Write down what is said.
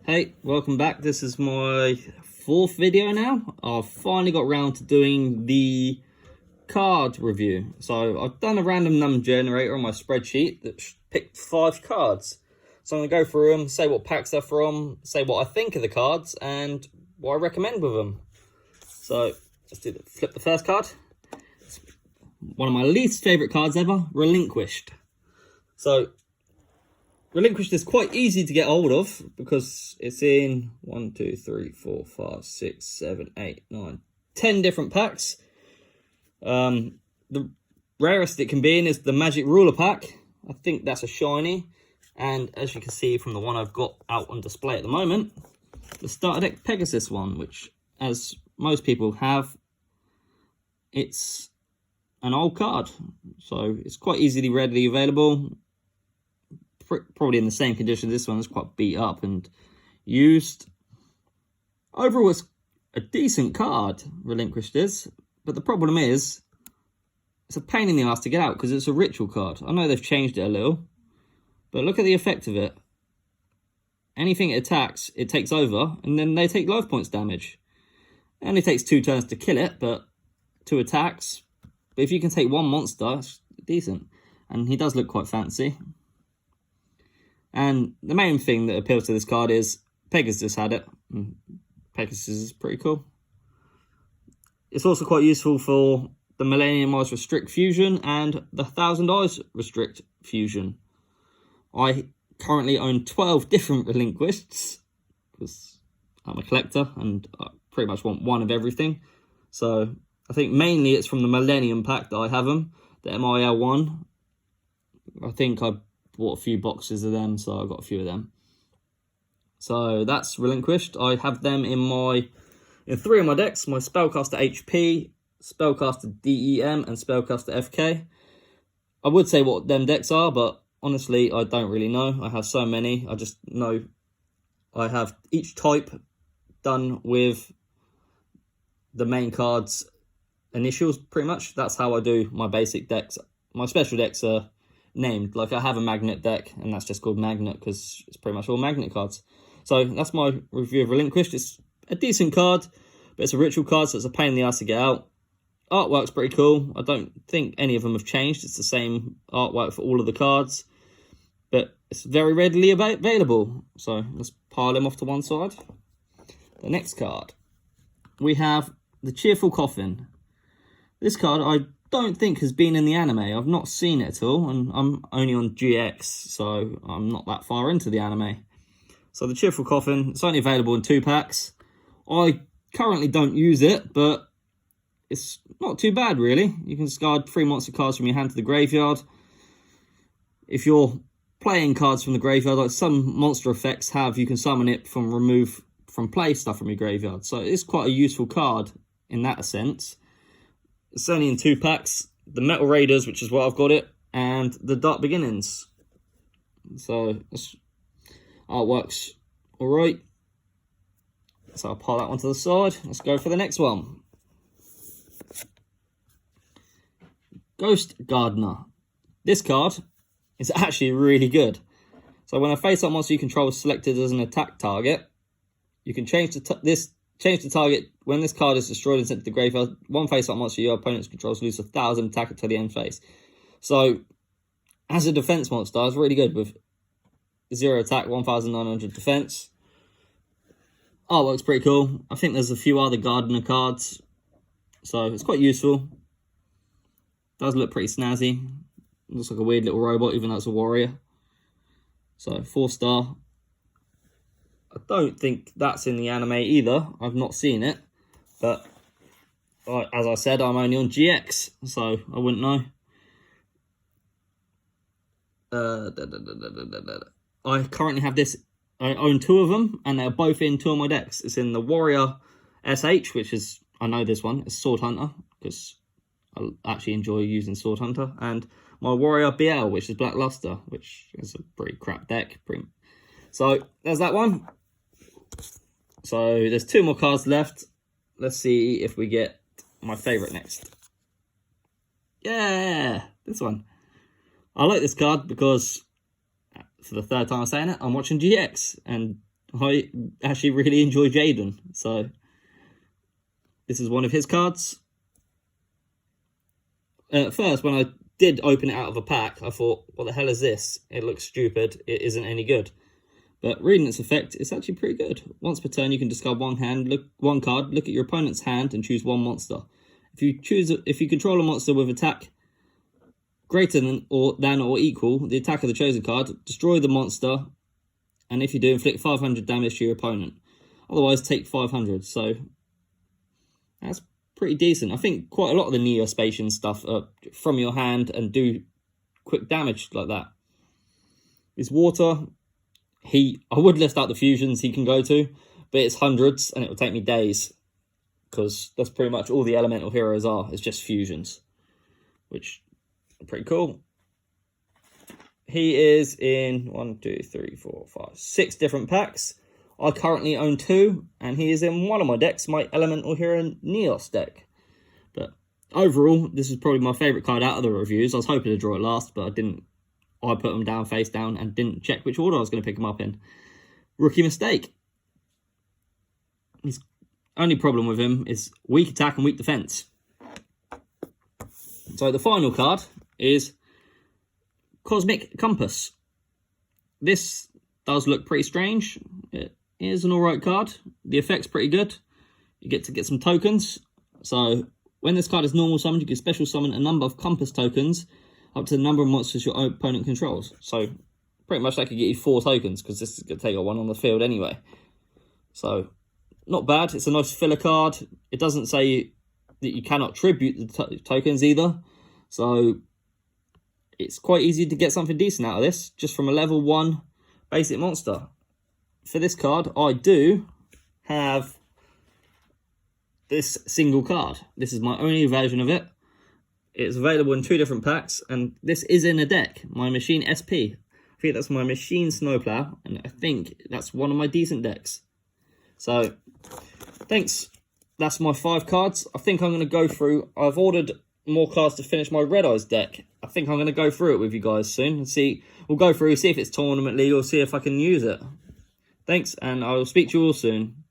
Hey, welcome back. This is my fourth video now. I've finally got around to doing the card review. So I've done a random number generator on my spreadsheet that picked 5 cards. So I'm going to go through them, say what packs they're from, say what I think of the cards, and what I recommend with them. So let's flip the first card. It's one of my least favourite cards ever, Relinquished. So Relinquished is quite easy to get hold of because it's in 1, 2, 3, 4, 5, 6, 7, 8, 9, 10 different packs. The rarest it can be in is the Magic Ruler pack. I think that's a shiny. And as you can see from the one I've got out on display at the moment, the Starter Deck Pegasus one, which, as most people have, it's an old card. So it's quite easily, readily available. Probably in the same condition. This one is quite beat up and used. Overall, it's a decent card, Relinquished is, but the problem is it's a pain in the ass to get out because it's a ritual card. I know they've changed it a little, but look at the effect of it. Anything it attacks, it takes over, and then they take life points damage. It only takes 2 turns to kill it, but 2 attacks. But if you can take 1 monster, it's decent. And he does look quite fancy. And the main thing that appeals to this card is Pegasus had it. Pegasus is pretty cool. It's also quite useful for the Millennium Eyes Restrict Fusion and the 1000 Eyes Restrict Fusion. I currently own 12 different Relinquished because I'm a collector and I pretty much want one of everything. So I think mainly it's from the Millennium pack that I have them, the MIL one. I think I bought a few boxes of them, so I got a few of them. So that's Relinquished. I have them in 3 of my decks: my Spellcaster HP, Spellcaster DEM, and Spellcaster FK. I would say what them decks are, but honestly, I don't really know. I have so many. I just know I have each type done with the main card's initials, pretty much. That's how I do my basic decks. My special decks are named. Like, I have a Magnet deck, and that's just called Magnet because it's pretty much all Magnet cards. So that's my review of Relinquished. It's a decent card, but it's a ritual card, so it's a pain in the ass to get out. Artwork's pretty cool. I don't think any of them have changed. It's the same artwork for all of the cards, but it's very readily available. So let's pile them off to one side. The next card, we have the Cheerful Coffin. This card I don't think has been in the anime. I've not seen it at all, and I'm only on GX, so I'm not that far into the anime. So the Cheerful Coffin, it's only available in 2 packs. I currently don't use it, but it's not too bad, really. You can discard 3 monster cards from your hand to the graveyard. If you're playing cards from the graveyard, like some monster effects have, you can summon it from remove from play stuff from your graveyard. So it's quite a useful card in that sense. It's only in 2 packs. The Metal Raiders, which is what I've got it, and the Dark Beginnings. So artwork's alright. So I'll pile that one to the side. Let's go for the next one. Ghost Gardener. This card is actually really good. So when a face-up monster you control is selected as an attack target, you can change the target. When this card is destroyed and sent to the graveyard, 1 face-up monster your opponent's controls lose 1,000 attack until the end phase. So, as a defense monster, it's really good with 0 attack, 1,900 defense. Artwork's pretty cool. I think there's a few other Gardener cards, so it's quite useful. Does look pretty snazzy. Looks like a weird little robot, even though it's a warrior. So 4-star. I don't think that's in the anime either. I've not seen it. But as I said, I'm only on GX, so I wouldn't know. I currently have this. I own 2 of them, and they're both in 2 of my decks. It's in the Warrior SH, which is, I know this one, it's Sword Hunter, because I actually enjoy using Sword Hunter, and my Warrior BL, which is Black Luster, which is a pretty crap deck. So there's that one. So there's 2 more cards left. Let's see if we get my favourite next. Yeah, this one. I like this card because, for the 3rd time I'm saying it, I'm watching GX. And I actually really enjoy Jaden. So this is one of his cards. At first, when I did open it out of a pack, I thought, what the hell is this? It looks stupid. It isn't any good. But reading its effect, it's actually pretty good. Once per turn, you can discard one card, look at your opponent's hand, and choose one monster. If you control a monster with attack greater than or equal the attack of the chosen card, destroy the monster, and if you do, inflict 500 damage to your opponent. Otherwise, take 500. So that's pretty decent. I think quite a lot of the Neospatian stuff are from your hand and do quick damage like that. It's water. I would list out the fusions he can go to, but it's hundreds and it will take me days because that's pretty much all the elemental heroes are. It's just fusions, which are pretty cool. He is in 6 different packs. I currently own 2, and he is in one of my decks, my Elemental Hero Neos deck. But overall, this is probably my favourite card out of the reviews. I was hoping to draw it last, but I didn't. I put them down face down and didn't check which order I was going to pick them up in. Rookie mistake. His only problem with him is weak attack and weak defense. So the final card is Cosmic Compass. This does look pretty strange. It is an alright card. The effect's pretty good. You get to get some tokens. So when this card is normal summoned, you can special summon a number of Compass tokens up to the number of monsters your opponent controls. So pretty much that could get you 4 tokens because this is going to take a 1 on the field anyway. So not bad. It's a nice filler card. It doesn't say that you cannot tribute the tokens either. So it's quite easy to get something decent out of this just from a level 1 basic monster. For this card, I do have this single card. This is my only version of it. It's available in 2 different packs, and this is in a deck, my Machine SP. I think that's my Machine Snowplow, and I think that's one of my decent decks. So, thanks. That's my 5 cards. I think I'm going to go through. I've ordered more cards to finish my Red Eyes deck. I think I'm going to go through it with you guys soon and see. We'll go through, see if it's tournament legal, see if I can use it. Thanks, and I will speak to you all soon.